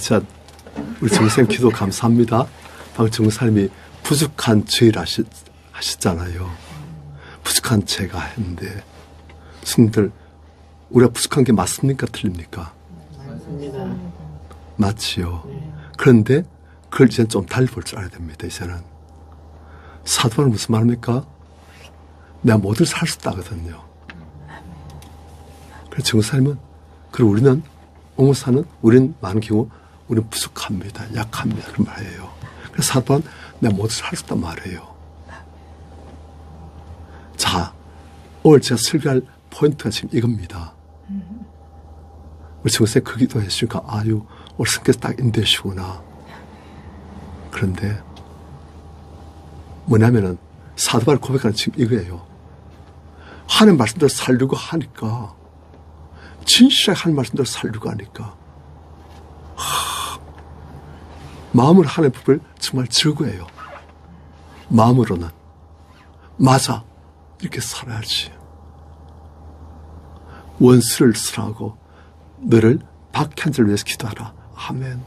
자, 우리 정선생님 기도 감사합니다. 방금 정선생님이 부족한 죄를 하셨잖아요. 부족한 죄가 했는데, 성들 우리가 부족한 게 맞습니까? 틀립니까? 맞습니다. 맞지요. 그런데 그걸 이제는 좀 달리 볼 줄 알아야 됩니다. 이제는 사도 바울은 무슨 말입니까? 내가 뭐든 살 수 있다거든요. 그래서 정선생님은, 그리고 우리는 옹호사는 우리는 많은 경우 우리는 부족합니다. 약합니다. 그런 말이에요. 그래서 사도 바울은 내가 뭐든 살 수 있단 말이에요. 자, 오늘 제가 설교할 포인트가 지금 이겁니다. 우리 정선생님 그 기도 했으니까 아유 오늘 성격 딱 인되시구나. 그런데 뭐냐면은 사도 바울 고백하는 지금 이거예요. 하나님 말씀대로 살려고 하니까, 진실하게 하나님 말씀대로 살려고 하니까 마음으로 하나님 법을 정말 즐거워해요. 마음으로는 맞아 이렇게 살아야지. 원수를 사랑하고 너를 박해한 자를 위해서 기도하라. 아멘.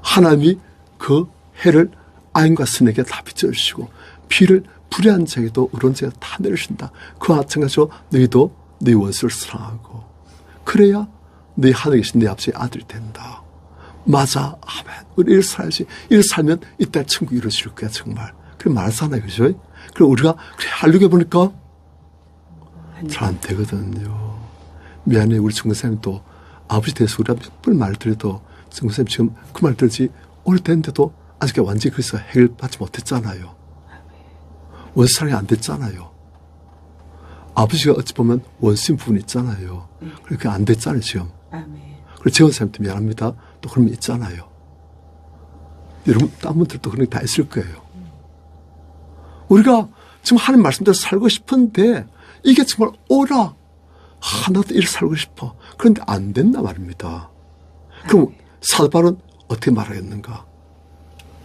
하나님이 그 해를 아인과 선에게 다 비춰주시고 비를 불의한 자에게도 의로운 자에게 다 내리신다. 그와 마찬가지로 너희도 너희 원수를 사랑하고 그래야 너희 하늘에 계신 내 아버지의 아들이 된다. 맞아. 아멘. 우리 이렇게 살아야지. 이렇게 살면 이때 천국이 이루어질 거야 정말. 그래 말하잖아요. 그죠? 그리고 우리가 그래 하려고 해보니까 잘 안 되거든요. 미안해. 우리 정선생님 또 아버지 대해서 우리가 몇 번 말드려도 정선생님 지금 그 말 들지 오래됐는데도 아직 완전히 그래서 해결받지 못했잖아요. 원수사랑이 안 됐잖아요. 아버지가 어찌 보면 원수인 부분이 있잖아요. 그렇게 안 됐잖아요 지금. 그리고 재원사님도 미안합니다. 또 그런 게 있잖아요. 여러분 딴 분들도 그런 게 다 있을 거예요. 우리가 지금 하나님 말씀대로 살고 싶은데 이게 정말 오라. 나도 이렇게 살고 싶어. 그런데 안 된다 말입니다. 그럼 사도 바울은 어떻게 말하겠는가?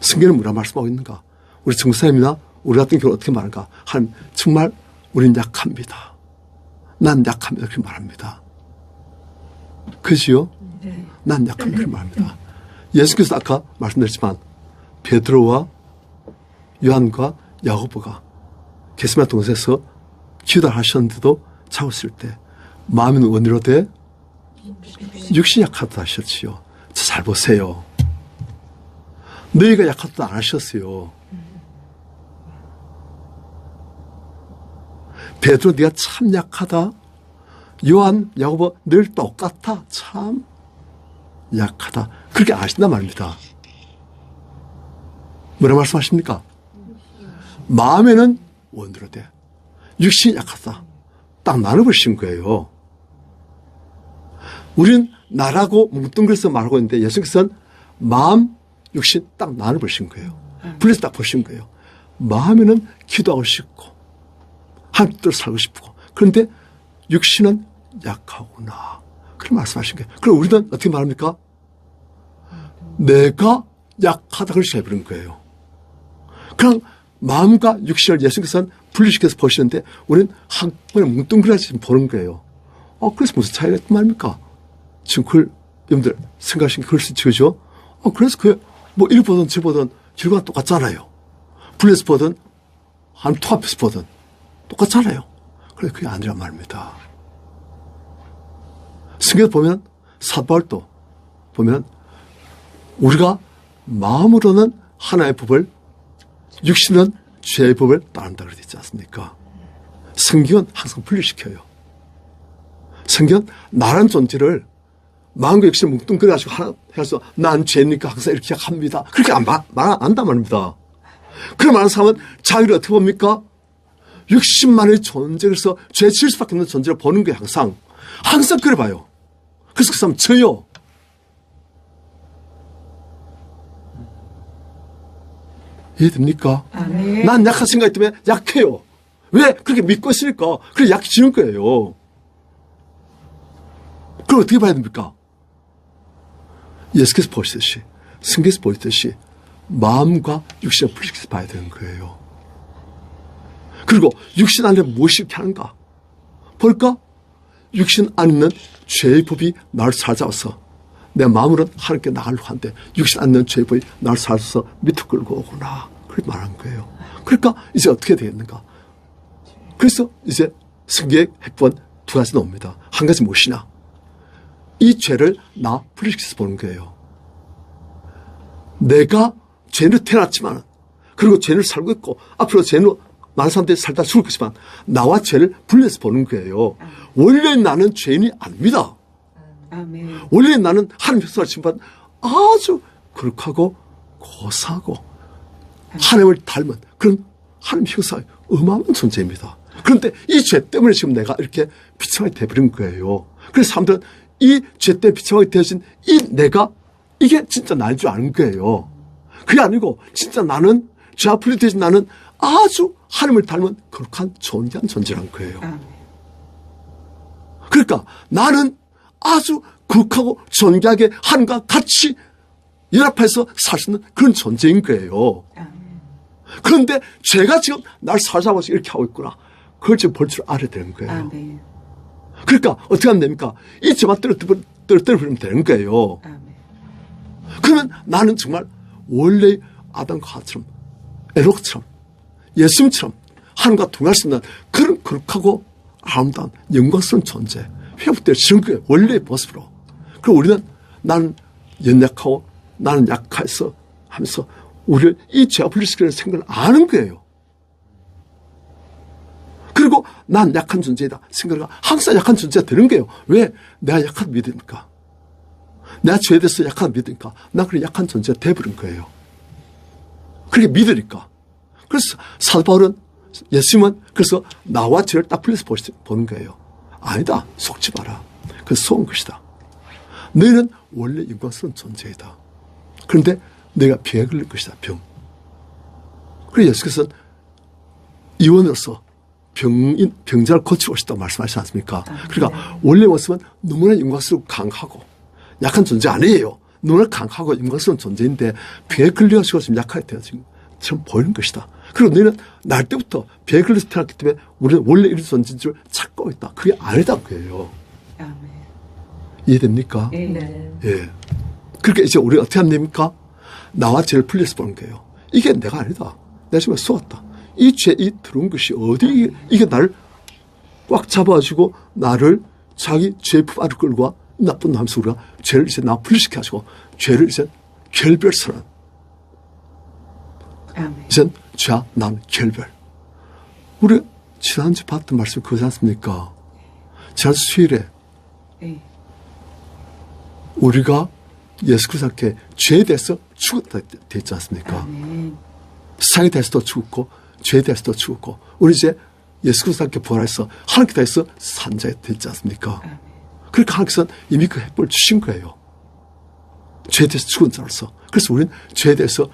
성경은 뭐라 말씀하고 있는가? 우리 정사님이나 우리 같은 경우 어떻게 말하는가? 하나님 정말 우리는 약합니다. 난 약합니다. 그렇게 말합니다. 그지요? 난 약합니다. 그렇게 말합니다. 예수께서 아까 말씀드렸지만 베드로와 요한과 야고보가 겟세마네 동산에서 기도를 하셨는데도 자고 있을 때 마음은 원리로 돼 육신이 약하다 하셨지요. 잘 보세요. 너희가 약하다 안 하셨어요. 베드로 네가 참 약하다. 요한, 야고보 늘 똑같아. 참 약하다. 그렇게 아신단 말입니다. 뭐라 말씀하십니까? 마음에는 원대로 돼. 육신이 약하다. 딱 나눠버리신 거예요. 우리는 나라고 뭉뚱그려서 말하고 있는데 예수께서는 마음, 육신 딱 나눠버리신 거예요. 분리해서 딱 보신 거예요. 마음에는 기도하고 싶고 하나님 뜻대로 살고 싶고 그런데 육신은 약하구나. 그런 말씀하신 거예요. 그럼 우리는 어떻게 말합니까? 내가 약하다 그렇게 해버린 거예요. 그냥 마음과 육신을 예수께서는 분리시켜서 보시는데 우리는 한 번에 뭉뚱그려서 보는 거예요. 그래서 무슨 차이가 있단 말입니까? 지금 그걸 여러분들 생각하시는 게 그럴 수 있죠. 그죠? 그래서 그게 뭐 이리 보든 저리 보든 결과가 똑같잖아요. 분리해서 보든 아니면 통합해서 보든 똑같잖아요. 그래 그게 아니란 말입니다. 성경에 보면 사도 바울도 보면 우리가 마음으로는 하나의 법을 육신은 죄의 법을 따른다 그러지 있지 않습니까? 성경은 항상 분리시켜요. 성경은 나란 존재를 마음과 육신을 뭉뚱그려가지고 하나 해서 난 죄니까 항상 이렇게 합니다. 그렇게 말 안 한단 말입니다. 그런 많은 사람은 자기를 어떻게 봅니까? 육신만의 존재로서 죄 지을 수밖에 없는 존재를 보는 거예요. 항상 그래 봐요. 그래서 그 사람 져요. 이해됩니까? 난 약한 생각이 때문에 약해요. 왜? 그렇게 믿고 있으니까. 그래 약해지는 거예요. 그럼 어떻게 봐야 됩니까? 예수께서 보시듯이 성경에서 보시듯이 마음과 육신을 분리해서 봐야 되는 거예요. 그리고 육신 안에 무엇이 이렇게 하는가? 볼까? 육신 안에 있는 죄의 법이 나를 찾아와서 내 마음으로는 하나님께 나가려고 하는데 육신 않는 죄의 날 살아서 밑으로 끌고 오구나. 그렇게 말한 거예요. 그러니까 이제 어떻게 되겠는가. 그래서 이제 승계의 핵본 두 가지 나옵니다. 한 가지 무엇이냐. 이 죄를 나 분리시켜서 보는 거예요. 내가 죄를 태어났지만 그리고 죄를 살고 있고 앞으로 죄는 많은 사람들이 살다 죽을 것이지만 나와 죄를 분리해서 보는 거예요. 원래 나는 죄인이 아닙니다. 아멘. 원래 나는 하나님 백성을 심판 아주 거룩하고 고사하고 하나님을 닮은 그런 하나님 형상의 어마어마한 존재입니다. 그런데 이 죄 때문에 지금 내가 이렇게 비참하게 돼버린 거예요. 그래서 사람들은 이 죄 때문에 비참하게 되어진 이 내가 이게 진짜 나일 줄 아는 거예요. 그게 아니고 진짜 나는 죄와 분리되어진 나는 아주 하나님을 닮은 거룩한 존귀한 존재라는 거예요. 그러니까 나는 아주 거룩하고 존귀하게 하나님과 같이 연합해서 살 수 있는 그런 존재인 거예요. 그런데 죄가 지금 날 사로잡아서 이렇게 하고 있구나. 그걸 지금 볼 줄 알아야 되는 거예요. 그러니까 어떻게 하면 됩니까? 이 죄만 떨어뜨리면 되는 거예요. 그러면 나는 정말 원래 아담과 하와처럼 에녹처럼 예수님처럼 하나님과 동행할 수 있는 그런 거룩하고 아름다운 영광스러운 존재 회복되어지는 거예요. 원래의 모습으로. 그리고 우리는 나는 연약하고 나는 약해서 하면서 우리를 이 죄와 분리시키는 생각을 아는 거예요. 그리고 난 약한 존재이다 생각을 항상 약한 존재가 되는 거예요. 왜? 내가 약한 믿으니까. 내가 죄에 대해서 약한 믿으니까 나 그런 약한 존재가 돼버린 거예요. 그렇게 믿으니까. 그래서 사도 바울은 예수님은 그래서 나와 죄를 딱 분리해서 보는 거예요. 아니다. 속지 마라. 그래서 속은 것이다. 너희는 원래 영광스러운 존재이다. 그런데 내가 병에 걸릴 것이다. 병. 그래서 예수께서는 의원으로서 병자를 고치고 오셨다고 말씀하시지 않습니까? 그러니까 원래 모습은 너무나 영광스럽고 강하고 약한 존재 아니에요. 너무나 강하고 영광스러운 존재인데 병에 걸려가지고 지금 약하게 되어진 처럼 보이는 것이다. 그리고 너희는 날 때부터 병에 걸려서 태어났기 때문에 우리는 원래 이런 존재인 줄 찾고 있다. 그게 아니다는 거예요. 이해됩니까? 네. 예. 그러니까 이제 우리가 어떻게 하면 됩니까? 나와 죄를 분리해서 보는 거예요. 이게 내가 아니다. 내가 지금 속았다. 이 죄, 이 들어온 것이 어디, 이게 나를 꽉 잡아가지고 나를 자기 죄 품 안으로 끌고 와. 나쁜 놈 하면서 우리가 죄를 이제 나 분리시켜가지고 죄를 이제 결별선언. 이젠 죄와 난 결별. 우리 지난주 봤던 말씀 그거지 않습니까? 지난 수요일에 우리가 예수 그리스도 함께 죄에 대해서 죽었다 됐지 않습니까? 세상에 대해서도 죽었고 죄에 대해서도 죽었고 우리 이제 예수 그리스도 함께 부활해서 하나님께 대해서 산자가 됐지 않습니까? 그러니까 하나님께서는 이미 그 햇불을 주신 거예요. 죄에 대해서 죽은 자로서. 그래서 우리는 죄에 대해서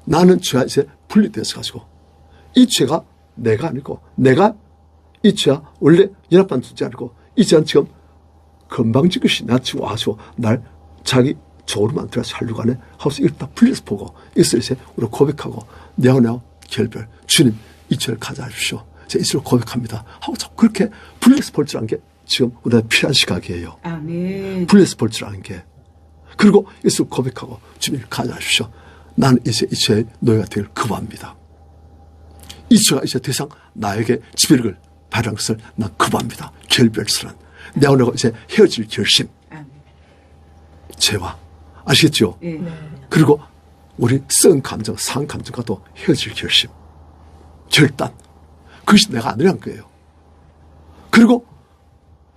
나는 죄와 이제 분리되어서 가지고 이 죄가 내가 아니고 내가 이 죄와 원래 연합한 존재 아니고 이 죄는 지금 건방진 것이 나 지금 와서 날 자기 쪽으로 만들어서 하려고 하네 하고서 이걸 다 분리해서 보고 이것을 이제 우리가 고백하고 내와 결별 주님 이 죄를 가져 주십시오. 제가 이 죄를 고백합니다 하고 그렇게 분리해서 볼 줄 아는 게 지금 우리가 필요한 시각이에요. 분리해서 볼 줄 아는 게. 그리고 이것을 고백하고 주님을 가져 주십시오. 나는 이제 이 죄의 노예가 되기를 거부합니다. 이 죄가 이제 더 이상 나에게 지배력을 발휘한 것을 난 거부합니다. 결별선언. 내가 이제 헤어질 결심. 죄와. 아시겠죠? 그리고 우리 썩은 감정, 상한 감정과도 헤어질 결심. 결단. 그것이 내가 아니란 거예요. 그리고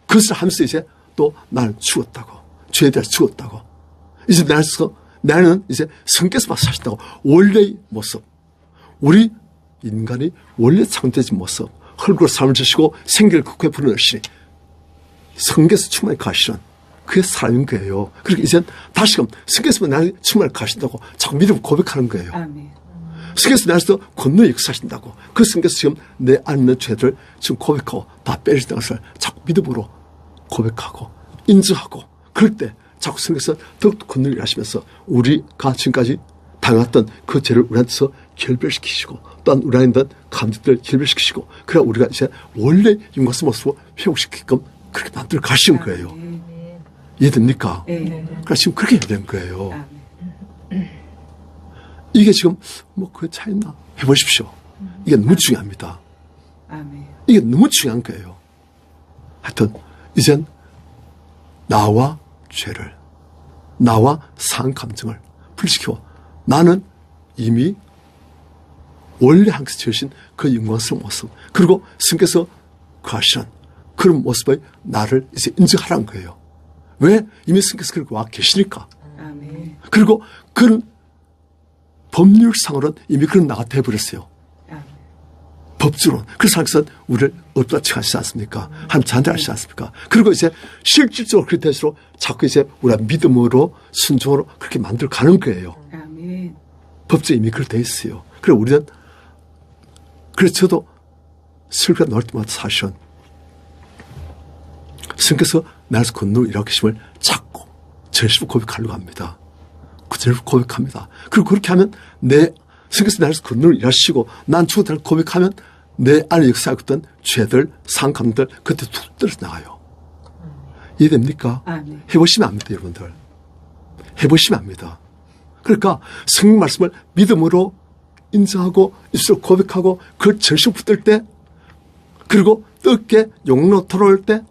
그것을 하면서 이제 또 나는 죽었다고. 죄에 대해서 죽었다고. 이제 나는 이제 성께서만 사신다고. 원래의 모습. 우리 인간이 원래 창조된 모습. 흙으로 삶을 주시고 생기를 극호에 부르시니 성께서 충만히 가시는 그게 사람인 거예요. 그러니까 이제 다시금 성께서 나를 충만히 가신다고 자꾸 믿음 고백하는 거예요. 성께서 나에서 건너 역사하신다고. 그 성께서 지금 내 안에 있는 죄들을 지금 고백하고 다 빼주신다는 것을 자꾸 믿음으로 고백하고 인정하고 그럴 때 자꾸 성께서 더욱더 건너 일하시면서 우리가 지금까지 당했던 그 죄를 우리한테서 결별시키시고 또한 우리 안에 있는 감정들을 결별시키시고 그래 우리가 이제 원래 영광스러운 모습으로 회복시키게끔 그렇게 만들어 가시는 거예요. 이해됩니까? 네. 그러니까 지금 그렇게 된 거예요. 아멘. 이게 지금 뭐 그 차이 있나? 해보십시오. 이게 너무 중요합니다. 아멘. 이게 너무 중요한 거예요. 하여튼 이젠 나와 죄를, 나와 상한 감정을 분리시켜 나는 이미 원래 항상 지으신 그 영광스러운 모습, 그리고 성께서 거하시는 그런 모습의 나를 이제 인정하라는 거예요. 왜? 이미 성께서 그렇게 와 계시니까. 아멘. 그리고 그런 법률상으로는 이미 그런 나가 돼버렸어요. 아멘. 법주로. 그래서 하나님께서 우리를 어떻게 하시지 않습니까? 하나님 잔대하시지 않습니까? 그리고 이제 실질적으로 그렇게 될수록 자꾸 이제 우리가 믿음으로 순종으로 그렇게 만들어 가는 거예요. 아멘. 법제 이미 그렇게 돼 있어요. 그래서 우리는, 그래서 저도 슬기가 나올 때마다 사실은 성께서 나에서 건너로 일하고 계심을 자꾸 절실히 고백하려고 합니다. 그대로 고백합니다. 그리고 그렇게 하면 성께서 나에서 건너로 일하시고 난 죽었다고 고백하면 내 안에 역사하고 있던 죄들, 상감들 그때 툭 떨어져 나가요. 이해됩니까? 아멘. 해보시면 압니다, 여러분들. 해보시면 압니다. 그러니까 성경 말씀을 믿음으로 인정하고 입술로 고백하고 그 절실히 붙들 때, 그리고 뜨겁게 용로 돌아올 때,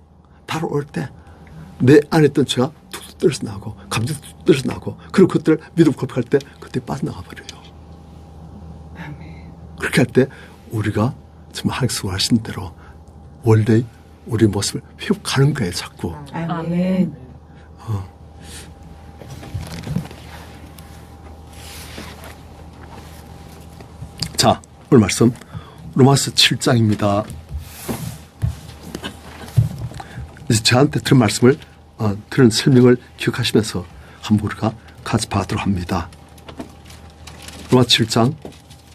내 안에 있던 죄가 툭 떨어져 나가고 감정이 툭 떨어져 나가고, 그리고 그것들을 믿음으로 고백할 때 그때 빠져나가 버려요. 아멘. 그렇게 할 때 우리가 정말 하나님께서 원하시는 대로 원래의 우리 모습을 회복하는 거예요, 자꾸. 아멘. 자, 오늘 말씀 로마서 7장입니다. 이제 저한테 들은 말씀을 들은 설명을 기억하시면서 한번 우리가 같이 봐도록 합니다. 로마 7장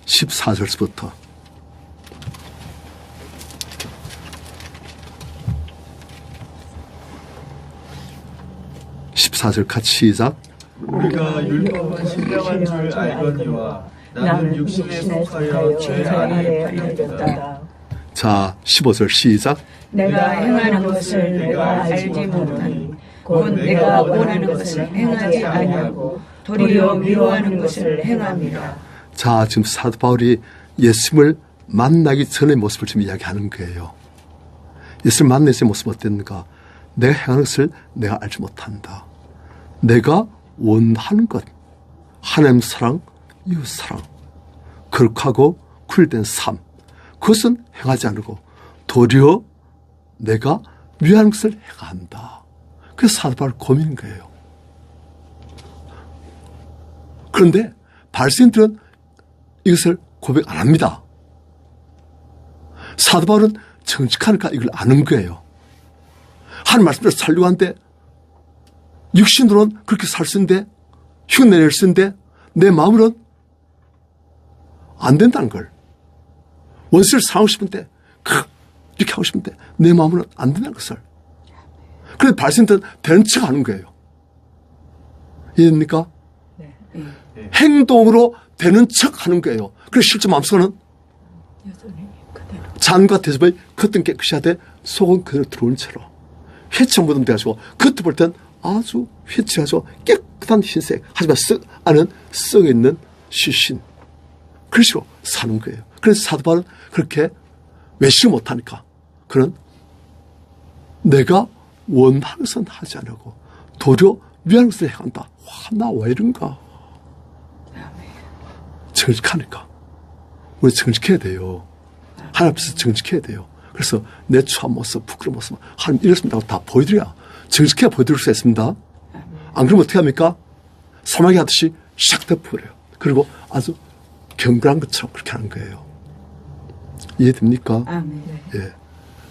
14절부터 14절 같이 시작. 우리가 율법은 신령한 줄 알거니와 나는 육신에 속하여 죄 아래 팔렸다. 자, 15절 시작. 내가 행하는 것을 내가 알지 못하니 곧 내가 원하는 것을 행하지 아니하고 도리어 미워하는 것을 행함이라. 자, 지금 사도 바울이 예수님을 만나기 전의 모습을 지금 이야기하는 거예요. 예수를 만나기 전의 모습은 어땠는가? 내가 행하는 것을 내가 알지 못한다. 내가 원하는 것, 하나님 사랑, 이웃 사랑, 거룩하고 쿨된 삶, 그것은 행하지 않고 도리어 내가 미워하는 것을 행한다. 그래서 사도 바울 고민인 거예요. 그런데 바리새인들은 이것을 고백 안 합니다. 사도 바울은 정직하니까 이걸 아는 거예요. 하나님 말씀대로 살려고 하는데 육신으로는 그렇게 살 수 있는데, 흉내낼 수 있는데 내 마음으로는 안 된다는 걸. 원수를 사랑하고 싶은데 이렇게 하고 싶은데 내 마음으로는 안 된다는 것을. 그래서 바리새인들은 되는 척 하는 거예요. 이해됩니까? 네. 행동으로 되는 척 하는 거예요. 그래서 실제 마음속에는 잔과 대접의 겉은 깨끗이 하되 속은 그대로 들어온 채로 회청 묻음 돼가지고 겉을 볼 땐 아주 회칠하죠. 깨끗한 흰색. 하지만 안은 썩어있는 시신. 그런 식으로 사는 거예요. 그래서 사도 바울은 그렇게 외식을 못하니까 그는 내가 원하는 것은 하지 않고 도리어 미워하는 것을 행한다. 와, 나 왜 이런가? 정직하니까. 우리 정직해야 돼요. 하나님 앞에서 정직해야 돼요. 그래서 내 추한 모습, 부끄러운 모습, 하나님 이렇습니다 하고 다 보여드려야 정직해야 보여드릴 수 있습니다. 안 그러면 어떻게 합니까? 사마귀 하듯이 샥 덮어버려요. 그리고 아주 경건한 것처럼 그렇게 하는 거예요. 이해됩니까? 아멘. 예.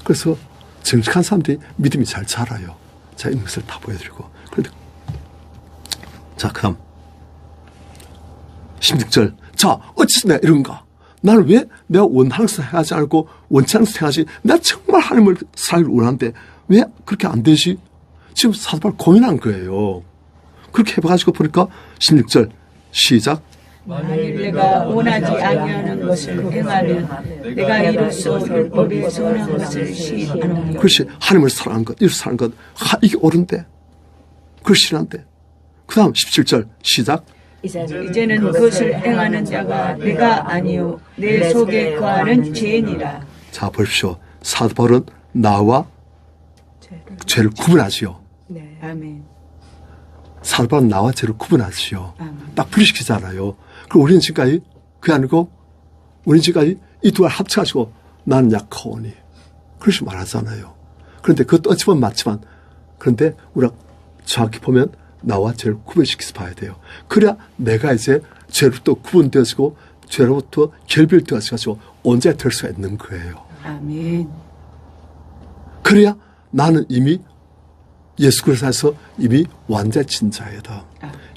그래서 정직한 사람들이 믿음이 잘 자라요. 자, 이런 것을 다 보여드리고. 그런데 자, 그 다음 16절. 자, 어째서 내가 이런가? 나는 왜 내가 원하는 것을 행하지 않고 원치 않는 것을 행하지? 내가 정말 하나님을 사랑을 원하는데 왜 그렇게 안 되지? 지금 사도 바울 고민한 거예요. 그렇게 해봐가지고 보니까 16절 시작. 만일 내가 원하지 아니하는 것을 행하면 내가 이룰 수 없을 법이 선한 것을 시인하노니. 그것이 하나님을 사랑하는 것, 이웃을 사랑하는 것, 이게 옳은데 그걸 싫어한대. 그 다음 17절 시작. 이제는 그것을 행하는 자가 내가 아니요 내 속에 거하는 죄인이라. 자, 보십시오. 사도 바울은 나와 죄를 구분하지요. 아멘. 사도 바울은 나와 죄를 구분하지요. 아멘. 딱 분리시키잖아요. 그럼 우리는 지금까지 그게 아니고 우리는 지금까지 이 두 가지 합쳐가지고 나는 약하오니 그렇게 말하잖아요. 그런데 그것도 어찌 보면 맞지만 그런데 우리가 정확히 보면 나와 죄를 구분시켜서 봐야 돼요. 그래야 내가 이제 죄로부터 구분되어지고 죄로부터 결별되어져가지고 온전히 될 수가 있는 거예요. 아멘. 그래야 나는 이미 예수 그리스도 안에서 이미 완전해진 자이다.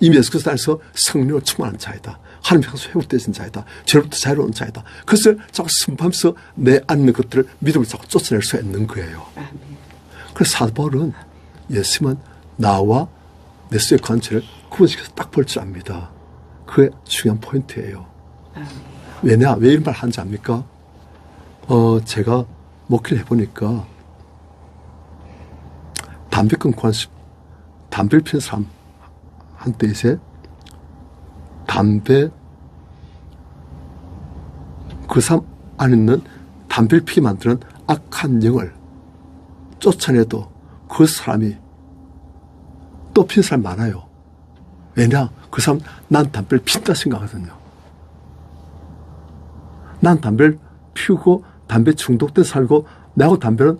이미 예수 그리스도 안에서 성령으로 충만한 자이다. 하나님 향해서 회복되신 자이다. 죄로부터 자유로운 자이다. 그것을 자꾸 순수하면서 내 안에 있는 것들을 믿음으로 자꾸 쫓아낼 수 있는 거예요. 아멘. 그래서 사도 바울은 예수님은 나와 내 속의 관계를 구분시켜서 딱 볼 줄 압니다. 그게 중요한 포인트예요. 왜 이런 말 하는지 압니까? 제가 목회를 해보니까 담배 끊고 담배를 피는 사람 한때 이제 담배 그 사람 안에 있는 담배를 피게 만드는 악한 영을 쫓아내도 그 사람이 또 피는 사람 많아요. 왜냐? 그 사람 난 담배를 핀다 생각하거든요. 난 담배를 피우고 담배 중독된 사람이고 나하고 담배는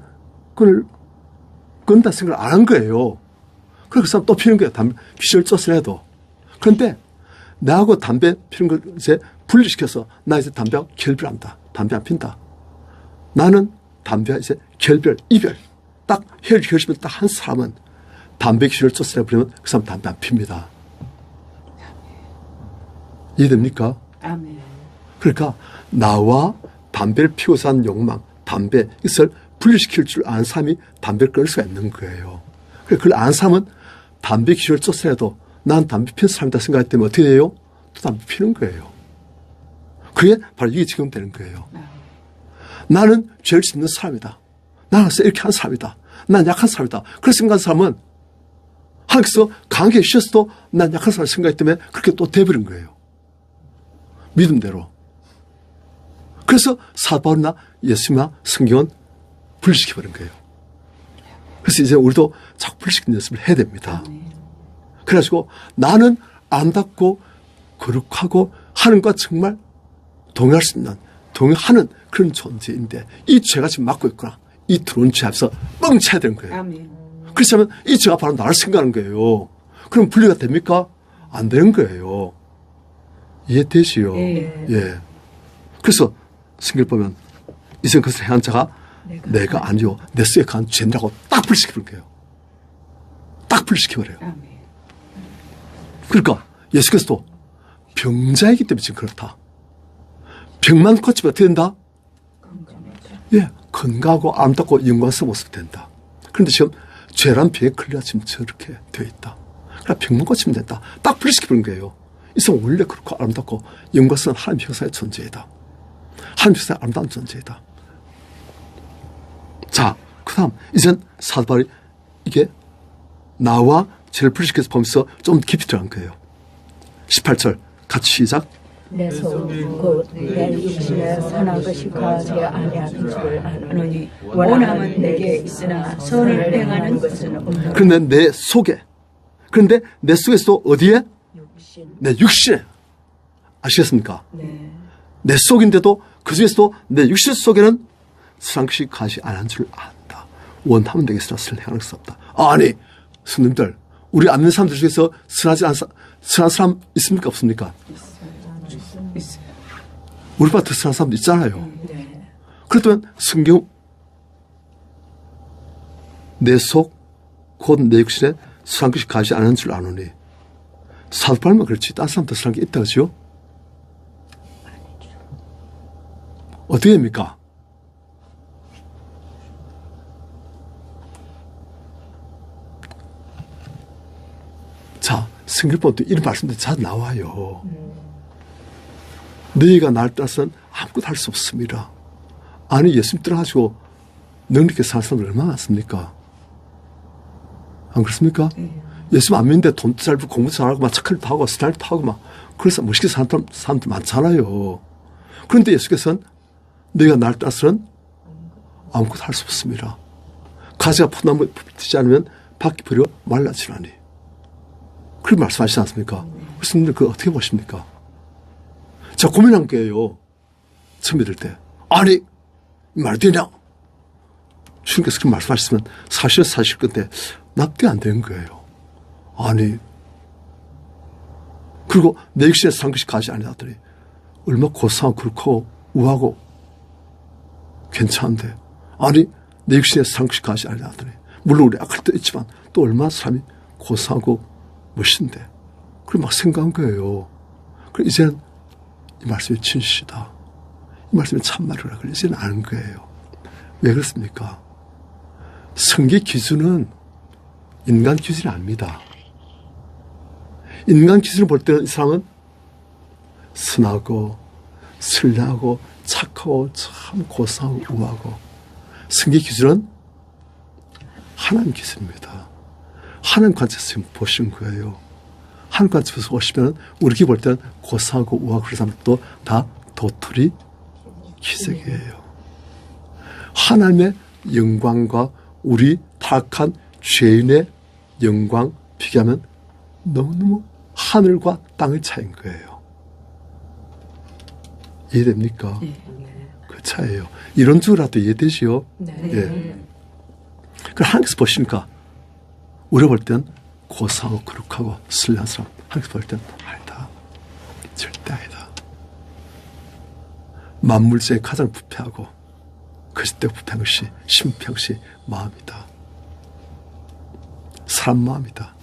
끊다 생각을 안 한 거예요. 그래서 그 사람 또 피는 거예요. 담배 귀신을 쫓아내도. 그런데 나하고 담배 피는 걸 이제 분리시켜서 나 이제 담배하고 결별한다. 담배 안 핀다. 나는 담배와 이제 이별. 딱 결심을 딱 한 사람은 담배 귀신을 쫓아내버리면 그 사람 담배 안 핍니다. 이해됩니까? 아멘. 그러니까 나와 담배를 피워서 한 욕망, 담배, 이것을 분리시킬 줄 아는 사람이 담배를 끊을 수가 있는 거예요. 그걸 아는 사람은 담배 귀신을 쫓아내도 난 담배 피는 사람이다 생각할 때면 어떻게 해요? 또 담배 피는 거예요. 그게 바로 이게 지금 되는 거예요. 나는 죄를 짓는 사람이다. 나는 이렇게 한 사람이다. 난 약한 사람이다. 그렇게 생각한 사람은 하나님께서 강하게 주셨어도 난 약한 사람을 생각했기 때문에 그렇게 또 돼버린 거예요. 믿음대로. 그래서 사도 바울이나 예수님이나 성경은 분리시켜버린 거예요. 그래서 이제 우리도 자꾸 분리시키는 연습을 해야 됩니다. 그래가지고 나는 아름답고 거룩하고 하나님과 정말 동의할 수 있는, 동의하는 그런 존재인데 이 죄가 지금 맡고 있구나. 이 들어온 죄 앞에서 뻥쳐야 되는 거예요. 아멘. 그렇다면 이 죄가 바로 나를 생각하는 거예요. 그럼 분리가 됩니까? 안 되는 거예요. 이해되시요? 예. 그래서 성경 보면 이제 그것을 행한 자가 내가 아니요 내 속에 거한 죄라고 딱 분리시켜버린 거예요. 딱 분리시켜버려요. 아멘. 그러니까 예수께서도 병자이기 때문에 지금 그렇다. 병만 고치면 어떻게 된다? 예, 건강하고 아름답고 영광스러운 모습이 된다. 그런데 지금 죄란 병에 걸려 지금 저렇게 되어 있다. 그러니까 병만 고치면 된다. 딱 분리시켜버린 거예요. 이 사람 원래 그렇고 아름답고 영광스러운 하나님 형상의 존재이다. 하나님 형상의 아름다운 존재이다. 자, 그 다음 이젠 사도 바울이 이게 나와 죄를 분리시켜서 보면서 좀 깊이 들어간 거예요. 18절 같이 시작. 내 속 곧 내 육신에 선한 것이 거하지 아니하는 줄 아노니 원함은 내게 있으나 선을 행하는 것은 없노라. 그런데 내 속에, 그런데 내 속에서도 어디에? 내 육신에. 아시겠습니까? 네. 내 속인데도 그 중에서도 내 육신 속에는 선한 것이 거하지 않은 줄 안다. 원하면 내게 있으나 선을 행하는 것은 없다. 아니, 스님들, 우리 앉는 사람들 중에서 선한 사람 있습니까? 없습니까? 있어요. 우리 밭에 선한 사람도 있잖아요. 네. 그렇다면 성경 내 속, 곧 내 육신에 선한 것이 가지 않은 줄 아노니 사도 바울만 그렇지 다른 사람도 선한 게 있다 그죠? 어떻게 됩니까? 자, 성경 보면 또 이런 말씀들이 잘 나와요. 너희가 나를 따라서는 아무것도 할 수 없습니다. 아니, 예수님 따라가지고 능력있게 사는 사람들 얼마나 많습니까? 안 그렇습니까? 예수 안 믿는데 돈도 잘 벌고 공부도 잘하고 막 착한 일도 하고 스타일도 하고 막 그래서 멋있게 사는 사람들 많잖아요. 그런데 예수께서는 너희가 날 따라서는 아무것도 할 수 없습니다. 가지가 포나무에 붙지 않으면 밖에 버려 말라지라니. 그렇게 말씀하시지 않습니까? 교수님들 그거 어떻게 보십니까? 제가 고민한 거예요. 처음 믿을 때. 아니 말이 되냐? 주님께서 그렇게 말씀하셨으면 사실 건데 납득이 안 되는 거예요. 아니 그리고 내 육신에서 산 것이 가지 아니하더니 얼마나 고상하고 그렇고 우하고 괜찮은데 아니 내 육신에서 산 것이 가지 아니하더니 물론 우리 악할 때도 있지만 또 얼마나 사람이 고상하고 멋진데 그걸 막 생각한 거예요. 그래서 이제는 이 말씀이 진실이다. 이 말씀이 참말이라 그래 이제는 아는 거예요. 왜 그렇습니까? 성계 기준은 인간 기준이 아닙니다. 인간 기준을 볼 때는 이 사람은 선하고 선량하고 착하고 참 고상하고 우하고 성계 기준은 하나님 기준입니다. 하나님 관점에서 보신 거예요. 하나님 관점에서 보시면 우리가 볼 때는 고상하고 우하고 그런 사람들도 다 도토리 기색이에요. 하나님의 영광과 우리 타락한 죄인의 영광 비교하면 너무너무 하늘과 땅의 차이인 거예요. 이해됩니까? 그 차이예요. 이론적으로라도 이해되지요? 예. 그럼 하나님께서 보시니까 우리가 볼 땐 고상하고 거룩하고 선량한 사람 하나님께서 볼 땐 아니다. 절대 아니다. 만물중에 가장 부패하고 거짓되고 부패한 것이 심피한 것이 마음이다. 사람 마음이다.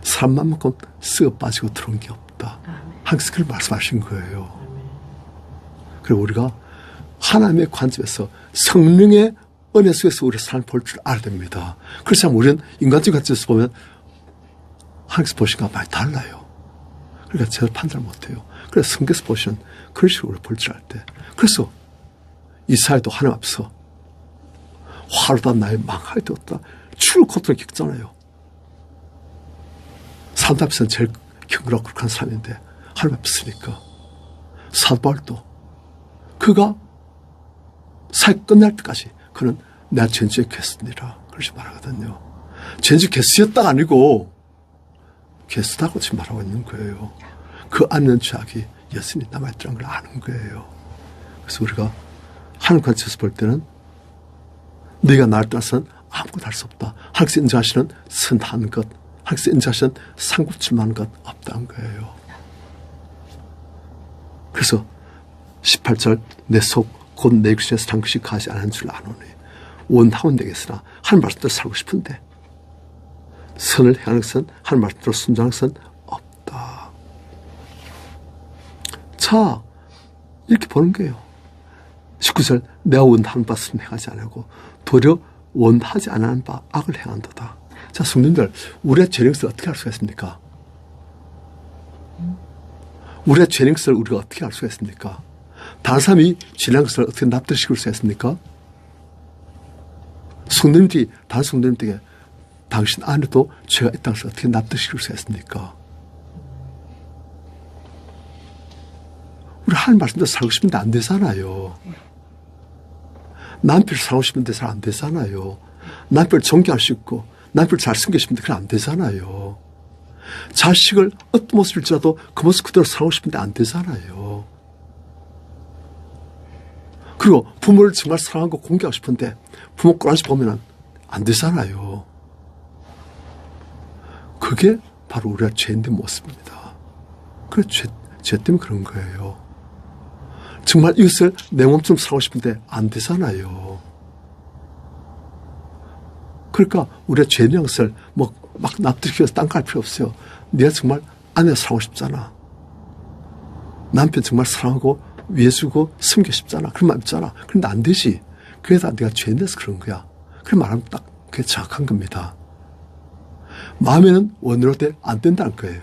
사람 마음만큼 썩어 빠지고 들어온 게 없다. 하나님께서 그걸 말씀하신 거예요. 그리고 우리가 하나님의 관점에서 성령의 은혜 속에서 우리의 삶을 볼 줄 알아야 됩니다. 그렇지 않으면 우리는 인간적 관점에서 보면 하나님께서 보신 것과 많이 달라요. 그러니까 제가 판단을 못해요. 그래서 성경에서 보시면 그런 식으로 우리가 볼 줄 알 때. 그래서 이사야도 하나님 앞에서 화로다 나의 망하게 되었다. 죽을 고통을 겪잖아요. 사람 앞에서는 제일 경건하고 거룩한 사람인데 하나님 앞에 있으니까 사도 바울도 그가 사역 끝날 때까지 그는 내가 전주에 개수니라 그렇게 말하거든요. 전주 개수였다가 아니고 개수다고 지금 말하고 있는 거예요. 그 안는 죄악이 여전히 남아있다는 걸 아는 거예요. 그래서 우리가 하나님 관점에서 볼 때는 네가 나를 따라서는 아무것도 할 수 없다. 하나님께서 인정하시는 선한 것, 하나님께서 인정하시는 상급줄만한 것 없다는 거예요. 그래서 18절 내 속 곧 내 육신에서 산 것이 가지 않은 줄 아노니 원하원 되겠으나 하나님 말씀대로 살고 싶은데 선을 행하는 것은 하나님 말씀대로 순종하는 것은 없다. 자 이렇게 보는 거예요. 19절 내가 원하는 바 선행하지 않고 도리어 원하지 않은 바 악을 행한도다. 자 성도님들 우리의 죄인 것을 어떻게 알 수가 있습니까? 우리의 죄인 것을 우리가 어떻게 알 수가 있습니까? 다른 사람이 죄인 것을 어떻게 납득시킬 수가 있습니까? 성도님들이 다른 성도님들에게 당신 안에도 죄가 있다는 것을 어떻게 납득시킬 수가 있습니까? 우리 하나님 말씀대로 살고 싶은데 안 되잖아요. 남편을 살고 싶은데 잘 안 되잖아요. 남편을 존경할 수 있고 남편을 잘 섬기고 싶은데 그건 안 되잖아요. 자식을 어떤 모습일지라도 그 모습 그대로 살고 싶은데 안 되잖아요. 그리고 부모를 정말 사랑하고 공경하고 싶은데 부모 꼬라지 보면 안 되잖아요. 그게 바로 우리가 죄인된 모습입니다. 그래 죄 때문에 그런 거예요. 정말 이것을 내 몸처럼 살고 싶은데 안 되잖아요. 그러니까 우리가 죄인 것을 막 납득시켜서 딴갈 필요 없어요. 네가 정말 아내가 살고 싶잖아. 남편 정말 사랑하고 위해주고 섬기고 싶잖아. 그런 마음 있잖아. 그런데 안 되지. 그래서 네가 죄인 돼서 그런 거야. 그렇게 말하면 딱 그게 정확한 겁니다. 마음에는 원으로 돼 안 된다는 거예요.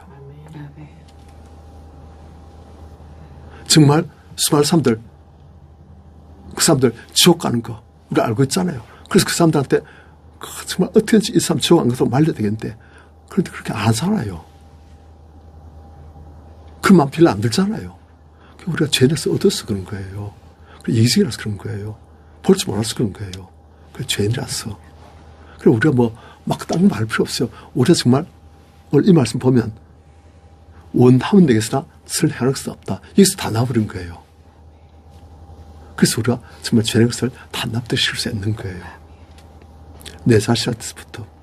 정말 수많은 사람들 그 사람들 지옥 가는 거 우리가 알고 있잖아요. 그래서 그 사람들한테 정말 어떻게든지 이 사람 지옥 안 가서 말려야 되겠는데 그런데 그렇게 안 하잖아요. 그 마음 별로 안 들잖아요. 우리가 죄인에서 얻어서 그런 거예요. 이기적이라서 그런 거예요. 볼 줄 몰라서 그런 거예요. 죄인이라서. 그래 우리가 막 딴 말 필요 없어요. 우리가 정말 오늘 이 말씀 보면 원하면 되겠으나 스를 행할 수 없다. 여기서 다 나와버린 거예요. 그래서 우리가 정말 죄의 것을 다 납득시킬 수 있는 거예요. 내 자신한테서부터.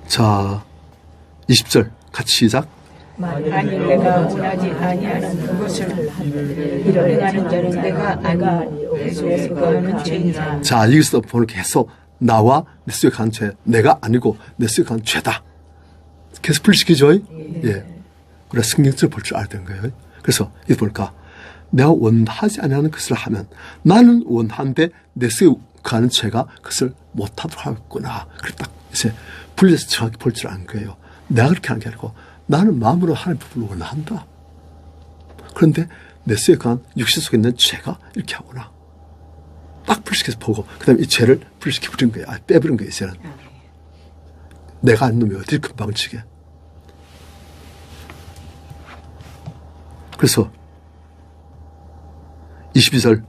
자, 20절 같이 시작. 만일 내가 원하지 아니하는 그것을 행하는 자는 내가 아니오 예수에서 거하는 죄이나. 자, 여기서 보는 계속 나와 내 속에 간 죄, 내가 아니고 내 속에 간 죄다. 계속 분리시키죠? 예. 우리가 성경적으로 볼 줄 알아야 되는 거예요. 그래서 이거 보니까 내가 원하지 않는 것을 하면 나는 원하는데 내 속에 가는 죄가 그것을 못하도록 하겠구나. 그래 딱 이제 분리해서 정확히 볼 줄 아는 거예요. 내가 그렇게 하는 게 아니고 나는 마음으로 하나님 법을 원한다. 그런데 내 속에 간 육신 속에 있는 죄가 이렇게 하구나. 딱 분리시켜서 보고 그 다음에 이 죄를 분리시켜버린 거예요. 빼버린 거예요. 이제는. 내가 아닌 놈이 어딜 금방 치게. 그래서 22절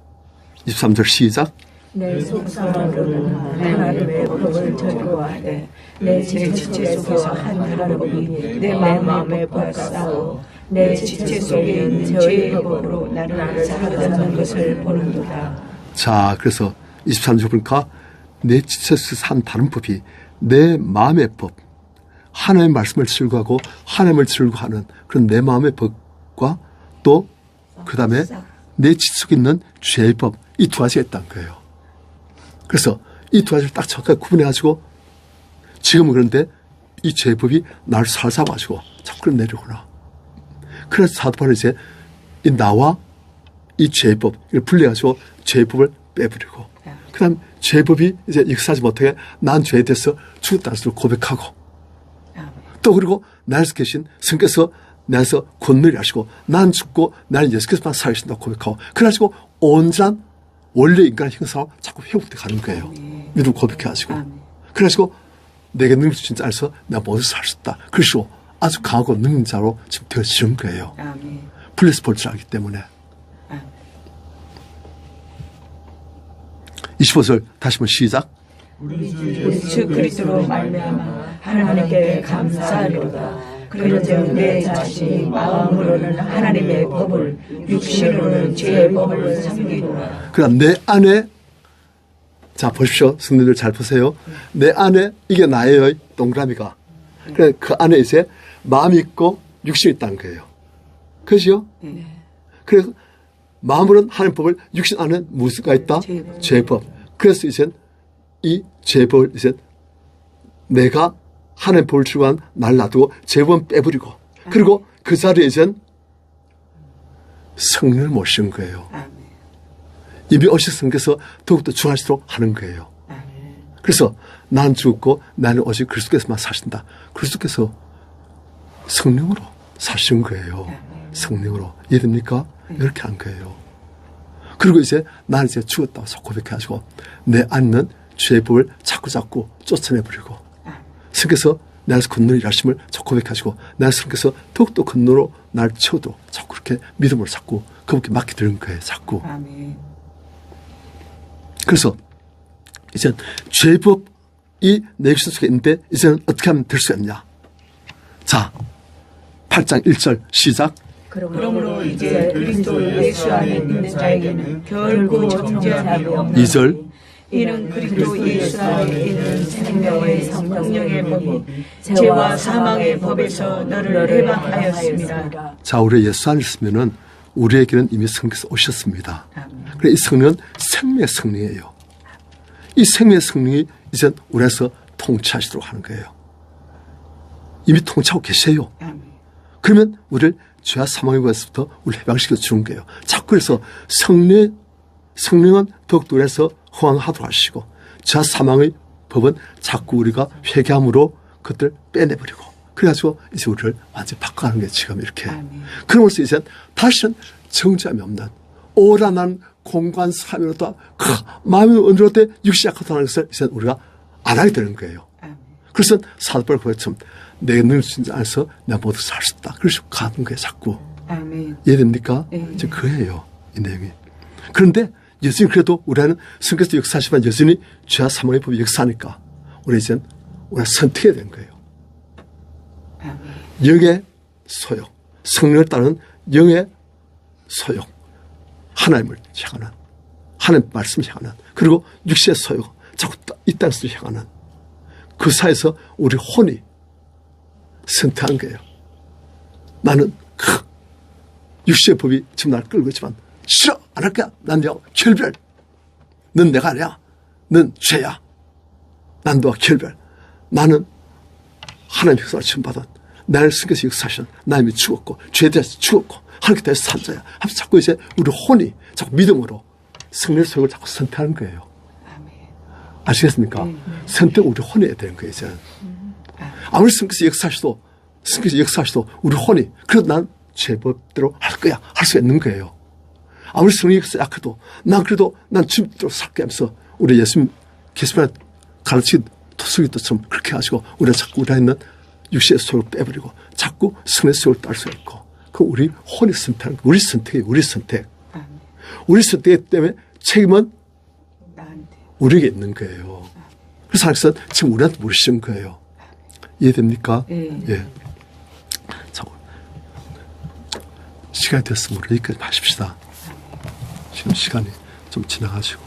23절 시작. 내 속사람으로는 하나님의 법을 즐거워하되 내 지체 속에서 한 하나님이 내 마음의 법과 싸워 내 지체 속에 있는 죄의 법으로 나를 사로잡는 것을 보는도다. 자, 그래서 23절 보니까 내 지체에서 한 다른 법이 내 마음의 법, 하나님의 말씀을 즐거워하고 하나님을 즐거워하는 그런 내 마음의 법과 또 그 다음에 내 지체 속에 있는 죄의 법, 이 두 가지가 있다는 거예요. 그래서 이 두 가지를 딱 정확하게 구분해가지고 지금은 그런데 이 죄법이 나를 사로잡아가지고 자꾸 끌어내려구나. 그래서 사도 바울은 이제 이 나와 이 죄법, 이걸 분리해가지고 죄법을 빼버리고 그 다음 죄법이 이제 역사하지 못하게 난 죄에 대해서 죽었다는 것을 고백하고 또 그리고 나에서 계신 성께서 나에서 권능이 하시고 난 죽고 나는 예수께서만 살아계신다고 고백하고 그래가지고 온전한 원래 인간의 형상으로 자꾸 회복돼 가는 거예요. 믿음 고백해가지고. 그래가지고 내게 능력 주신 자 안에서 내가 모두 살 수 있다. 그래서 아주 강하고 능력자로 지금 되어지는 거예요. 분리해서 볼 줄 알기 때문에. 25절 다시 한번 시작. 우리 주 그리스도로 말미암아 하나님께 감사하리로다. 그런즉 내 자신이 마음으로는 하나님의 법을 육신으로는 죄의 법을 섬기노라. 그러나 내 안에 자 보십시오. 성도들 잘 보세요. 내 안에 이게 나예요. 동그라미가. 그래 그 안에 이제 마음이 있고 육신이 있다는 거예요. 그죠? 그래서 마음으로는 하나님 법을 육신 안에 무엇가 있다? 죄법. 그래서 이제 이 죄법을 이제 내가 하나님 법을 추구한 날 놔두고 죄법은 빼버리고 그리고 그 자리에 이제 성령을 모시는 거예요. 이미 오신 성께서 더욱더 중하시도록 하는 거예요. 그래서 난 죽었고 나는 오직 그리스도께서만 사신다. 그리스도께서 성령으로 사신 거예요. 성령으로. 이해됩니까? 이렇게 한 거예요. 그리고 이제 나는 이제 죽었다고 고백해가지고 내 안에 있는 죄법을 자꾸 쫓아내버리고 성께서 나에서 권능을 일하심을 자꾸 고백하시고 나에서 성께서 더욱더 권능으로 날 채워도 자꾸 그렇게 믿음으로 자꾸 그분께 맡게 되는 거예요. 자꾸. 그래서 이제 죄법이 내 육신 속에 있는데 이제는 어떻게 하면 될 수 있냐. 자 8장 1절 시작. 그러므로 이제 그리스도 예수 안에 있는 자에게는 결코 정죄함이 없나니 2절 이는 그리스도 예수 안에 있는 생명의 성령의 법이 죄와 사망의 법에서 너를 해방하였습니다. 자 우리 예수 안에 있으면은 우리에게는 이미 성령께서 오셨습니다. 그래 이 성령은 생명의 성령이에요. 이 생명의 성령이 이제 우리에서 통치하시도록 하는 거예요. 이미 통치하고 계세요. 그러면 우리를 죄와 사망의 것부터 우리 해방시켜 주는 거예요. 자꾸 그래서 성령은 더욱더 우리에서 호황하도록 하시고 죄와 사망의 법은 자꾸 우리가 회개함으로 그것들 빼내버리고 그래가지고 이제 우리를 완전히 바꿔가는 게 지금 이렇게. 그러면서 이제 다시는 정죄함이 없는 오란한 공간 삶으로다 마음이 언제로 때 육시 약하다는 것을 이제 우리가 안 하게 되는 거예요. 그래서 사도바울 그처럼 내 능력 안에서 내가 모두 살 수 있다. 그래서 가는 거예요. 자꾸. 이해됩니까? 이제 그예요. 이 내용이. 그런데 여전히 그래도 우리는 성경에서 역사하지만 여전히 죄와 사망의 법이 역사하니까 우리 이제는 우리가 선택해야 되는 거예요. 영의 소욕, 성령을 따르는 영의 소욕, 하나님을 향하는, 하나님 말씀을 향하는, 그리고 육체의 소욕, 자꾸 이 땅에서 향하는 그 사이에서 우리 혼이 선택한 거예요. 나는 육체의 법이 지금 나를 끌고 있지만 싫어, 안 할 거야. 난 너와 결별. 넌 내가 아니야. 넌 죄야. 난 너와 결별. 나는 하나님의 역사를 지원받은 나를 성경에서 역사하신 나님이 죽었고 죄에 대해서 죽었고 하나님께 대해서 산 자야. 하면서 자꾸 이제 우리 혼이 자꾸 믿음으로 성령의 소욕을 자꾸 선택하는 거예요. 아시겠습니까? 선택 우리 혼이 해야 되는 거예요. 이제는. 아무리 성경에서 역사하셔도 우리 혼이 그래도 난 죄법대로 할 거야. 할 수 있는 거예요. 아무리 성령이 약해도 난 주님대로 살게 하면서 우리 예수님 계시만 가르친 토수기도처럼 그렇게 하시고 우리가 자꾸 우리가 있는 육체의 소욕을 빼버리고 자꾸 성령의 소욕을 딸 수 있고 그 우리 혼이 선택하는 거예요. 우리 선택이에요. 우리 선택. 우리 선택이기 때문에 책임은 우리에게 있는 거예요. 그래서 하나님께서 지금 우리한테 물으시는 거예요. 이해됩니까? 예. 자, 시간이 됐으면 우리 여기까지 마십시다. 지금 시간이 좀 지나가지고.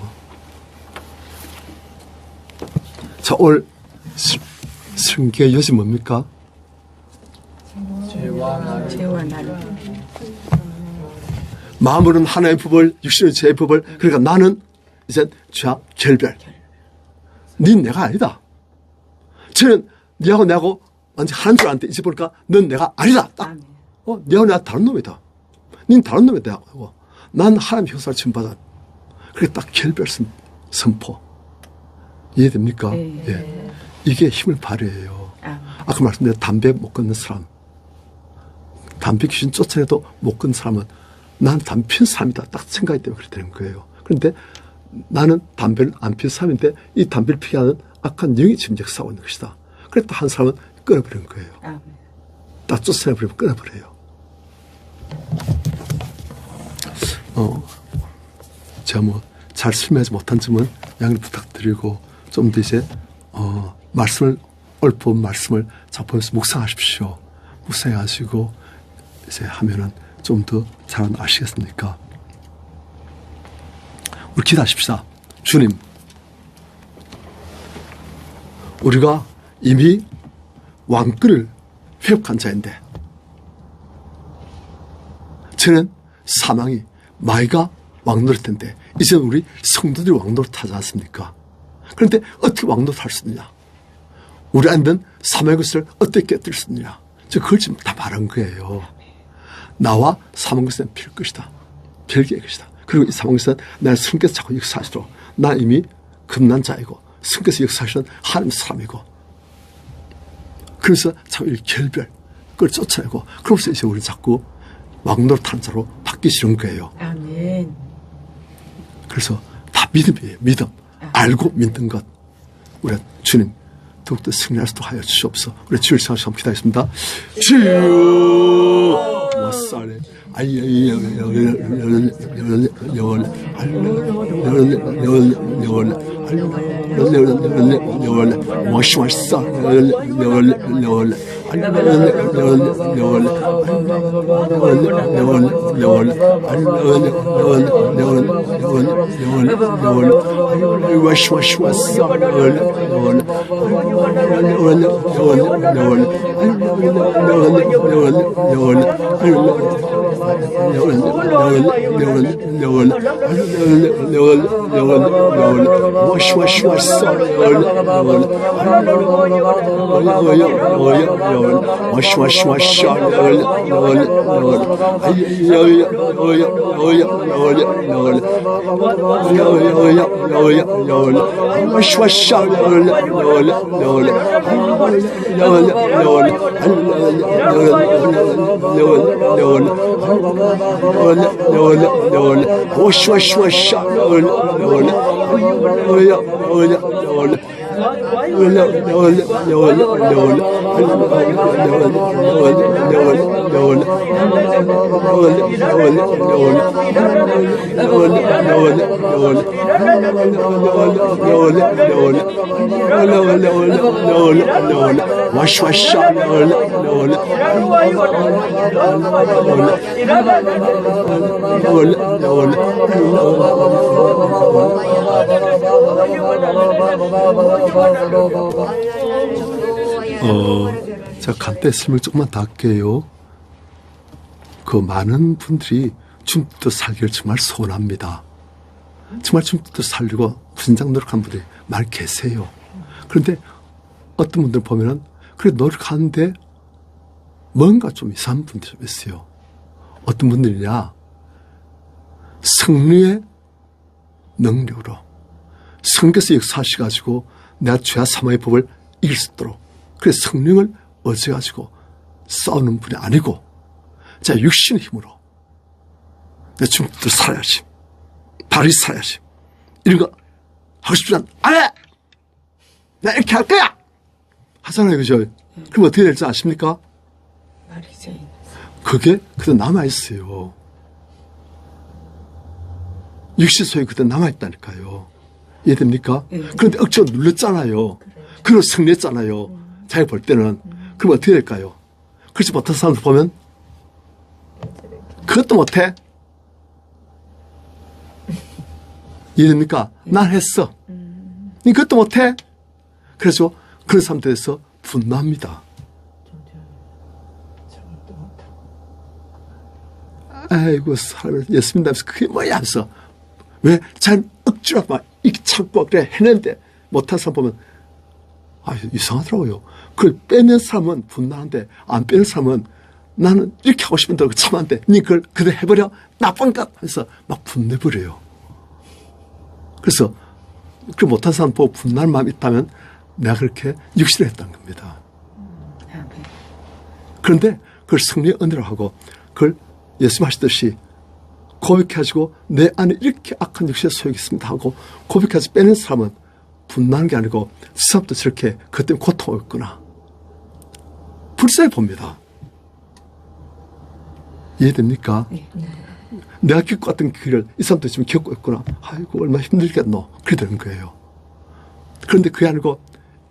자, 오늘 성경의 여지 뭡니까? 죄와 나를. 마음으로는 하나의 법을, 육신의 죄의 법을, 그러니까 나는 이제 죄와 결별. 넌 내가 아니다. 쟤는 니하고 내하고 완전 한 줄 아는데 이제 보니까 넌 내가 아니다. 딱. 니하고 내가 다른 놈이다. 닌 다른 놈이다. 하고. 난 하나님의 형사를 지원받아. 그게 딱 결별 선포. 이해됩니까? 예. 이게 힘을 발휘해요. 아까 말씀드린 담배 못 끊는 사람. 담배 귀신 쫓아내도 못 끊는 사람은 난 담배 피는 사람이다. 딱 생각이 때문에 그렇게 되는 거예요. 그런데 나는 담배를 안 피는 사람인데 이 담배를 피게 하는 악한 영이 지금 역사하고 있는 것이다. 그랬다 한 사람은 끊어버리는 거예요. 딱 쫓아내버리면 끊어버려요. 제가 뭐 잘 설명하지 못한 점은 양해 부탁드리고 좀 더 이제 말씀을 옳은 말씀을 잡으면서 묵상하십시오. 묵상하시고 이제 하면은 좀 더 잘 아시겠습니까? 우리 기도하십시다. 주님, 우리가 이미 왕권을 회복한 자인데 저는 사망이 마이가 왕노릇 텐데 이제 우리 성도들이 왕노릇 하지 않습니까? 그런데 어떻게 왕노릇 할 수 있느냐? 우리 안된 사망의 것을 어떻게 깨뜨릴 수 있느냐? 저 그걸 지금 다 말한 거예요. 나와 사망의 것은 필 것이다. 별개의 것이다. 그리고 이 사망의 것은 나의 성께서 자꾸 역사하시도록 나 이미 금난 자이고 성께서 역사하시는 하나님 사람이고 그래서 자꾸 이 결별 그걸 쫓아내고 그러면서 이제 우리 자꾸 왕노릇하는 자로 바뀌시는 거예요. 아멘. 그래서 다 믿음이에요. 믿음. 알고 믿는 것. 우리 주님 더욱더 승리할 수 있도록 하여 주시옵소서. 우리 주일 시간을 한번 기도하겠습니다. 주여 와싸네 제가 간단히 설명 조금만 더 할게요. 그 많은 분들이 중국도 살기를 정말 소원합니다. 정말 중국도 살려고 분장 노력하는 분들이 많이 계세요. 그런데 어떤 분들 보면은 그래 노력하는데 뭔가 좀 이상한 분들이 좀 있어요. 어떤 분들이냐, 성령의 능력으로 성경에서 역사하셔가지고 내가 죄와 사망의 법을 이길 수 있도록 그래서 성령을 얻어가지고 싸우는 분이 아니고 자 육신의 힘으로 내 중국도 살아야지, 바르게 살아야지, 이런 거 하고 싶지만 안 해! 나 이렇게 할 거야! 하잖아요, 그죠? 그럼 어떻게 될지 아십니까? 그게 그대로 남아있어요. 육신 소유 그대로 남아있다니까요. 이해됩니까? 그런데 억지로 눌렀잖아요. 그걸 승리했잖아요. 자기가 볼 때는. 그럼 어떻게 될까요? 그렇지 못한 사람들 보면 그것도 못해. 이해됩니까? 난 했어. 니 그것도 못해. 그래서 그런 사람들에서 분노합니다. 아이고 사람을 예수 믿는다면서 그게 뭐야 하면서 왜 잘 억지로 막 이렇게 참고 그래 해냈는데 못한 사람 보면 아 이상하더라고요. 그걸 빼는 사람은 분노하는데 안 빼는 사람은 나는 이렇게 하고 싶은데 참았는데 니 그걸 그대로 해버려 나쁜 것 하면서 막 분내버려요. 그래서 그 못한 사람 보고 분노할 마음이 있다면 내가 그렇게 육신을 했다는 겁니다. 그런데 그걸 승리의 은혜로 하고 그걸 예수님 하시듯이 고백해가지고 내 안에 이렇게 악한 육신의 소욕이 있습니다 하고 고백해서 빼는 사람은 분노하는 게 아니고 저 사람도 저렇게 그것 때문에 고통을 했구나. 불쌍히 봅니다. 이해됩니까? 네. 내가 겪었던 길을 이 사람도 지금 겪고 있구나. 아이고 얼마나 힘들겠노. 그래 되는 거예요. 그런데 그게 아니고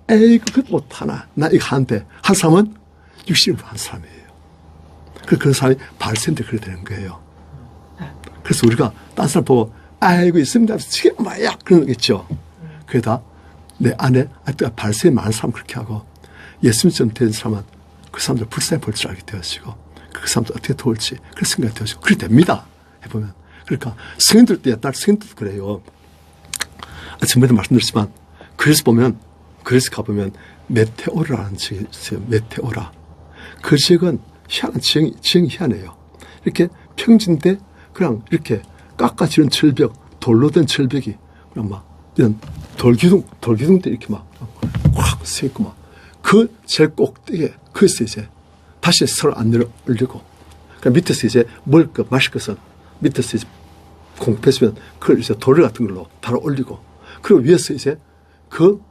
에이 그것 못하나 나 이거 하는데 한 사람은 육신으로 한 사람이에요. 그런 사람이 발생돼 그래 되는 거예요. 그래서 우리가 딴 사람 보고 아이고 있습니다 하면서 지금 뭐야 그런 거겠죠. 그러다 내 안에 발생이 많은 사람 그렇게 하고 예수님처럼 된 사람은 그 사람들 불쌍히 볼 줄 알게 되어지고 그 사람들 어떻게 도울지 그런 생각이 되어지고 그렇게 됩니다. 해보면. 그러니까 성인들도 옛날 성인들도 그래요. 전에도 말씀드렸지만 그래서 보면 그래서 가보면 메테오라는 지역이 있어요. 메테오라. 그 지역은 희한한 지형이 희한해요. 이렇게 평지인데 그냥 이렇게 깎아지는 절벽, 돌로 된 절벽이 그냥 막 이런 돌기둥들 이렇게 막확 서 있고 막 그 제일 꼭대기에 거기서 이제 다시 서로 안 내려 올리고 그러니까 밑에서 이제 먹을 것, 마실 것은 밑에서 이제 공급해주면 그걸 이제 돌 같은 걸로 바로 올리고 그리고 위에서 이제 그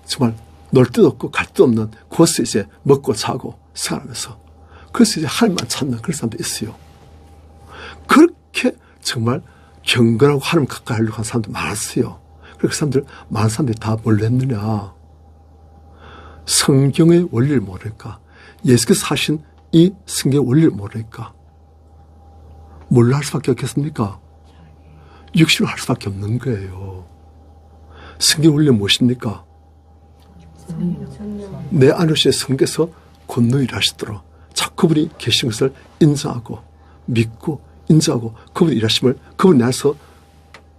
정말 놀 데도 없고 갈 데도 없는 그것을 이제 먹고 자고 생활하면서 그래서 이제 하나님만 찾는 그런 사람도 있어요. 그렇게 정말 경건하고 하나님 가까이 하려고 하는 사람도 많았어요. 그 사람들, 많은 사람들이 다 뭘 했느냐. 성경의 원리를 모르니까, 예수께서 하신 이 성경의 원리를 모르니까, 뭘로 할 수밖에 없겠습니까? 육신으로 할 수밖에 없는 거예요. 성경의 원리는 무엇입니까? 내 안으로의 성경에서 권능 일하시도록 자꾸 그분이 계신 것을 인정하고 믿고 인정하고 그분의 일하심을 그분 안에서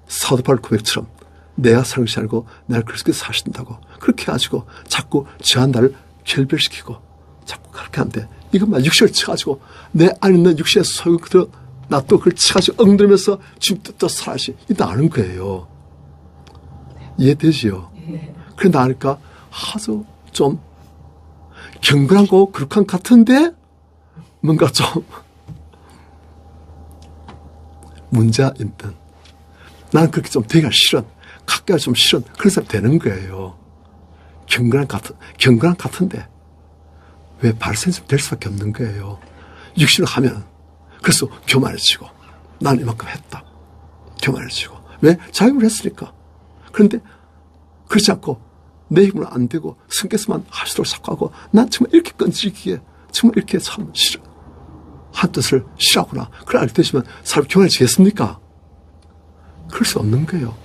사도 바울 고백처럼 내가 사는 것이 아니고 나를 그렇게 사신다고 그렇게 해가지고 자꾸 저한 나를 결별시키고 자꾸 그렇게 하는데 이것만 육신을 쳐가지고 내 안에 있는 육신의 소유 그대로 나 또 그걸 쳐가지고 엉들면서 지금 또 살아시 이거 아는 거예요. 이해되지요? 그래 나니까 아주 좀 경건하고 그렇게 같은데 뭔가 좀 문제가 있는 나는 그렇게 좀 되기가 싫은 가까이 좀 싫은 그런 사람이 되는 거예요. 경건한 같은데 왜 발생이 될 수밖에 없는 거예요. 육신을 하면 그래서 교만해지고 나는 이만큼 했다. 교만해지고 왜? 자유를 했으니까. 그런데 그렇지 않고 내 힘으로 안 되고 성께서만 하시도록 착하고 난 정말 이렇게 끈질기게 정말 이렇게 참 싫어. 한 뜻을 싫어하구나. 그걸 알게 되시면 사람이 교만해지겠습니까? 그럴 수 없는 거예요.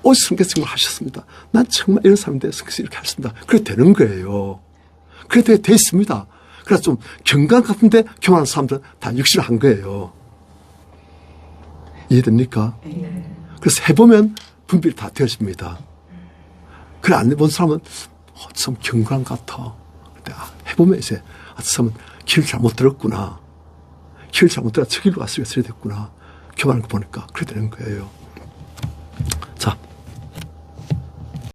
오직 성께서 정말 하셨습니다. 난 정말 이런 사람인데 성께서 이렇게 하셨습니다. 그래 되는 거예요. 그래 돼 있습니다. 그래서 좀 경건 같은데 교만한 사람들은 다 육신을 한 거예요. 이해됩니까? 그래서 해보면 분별이 다 되어집니다. 그래 안 해본 사람은 좀 경건한 것 같아. 해보면 이제 저 사람은 길을 잘못 들었구나. 길을 잘못 들어 저 길로 왔으니까 저래 됐구나. 교만한 거 보니까 그래 되는 거예요.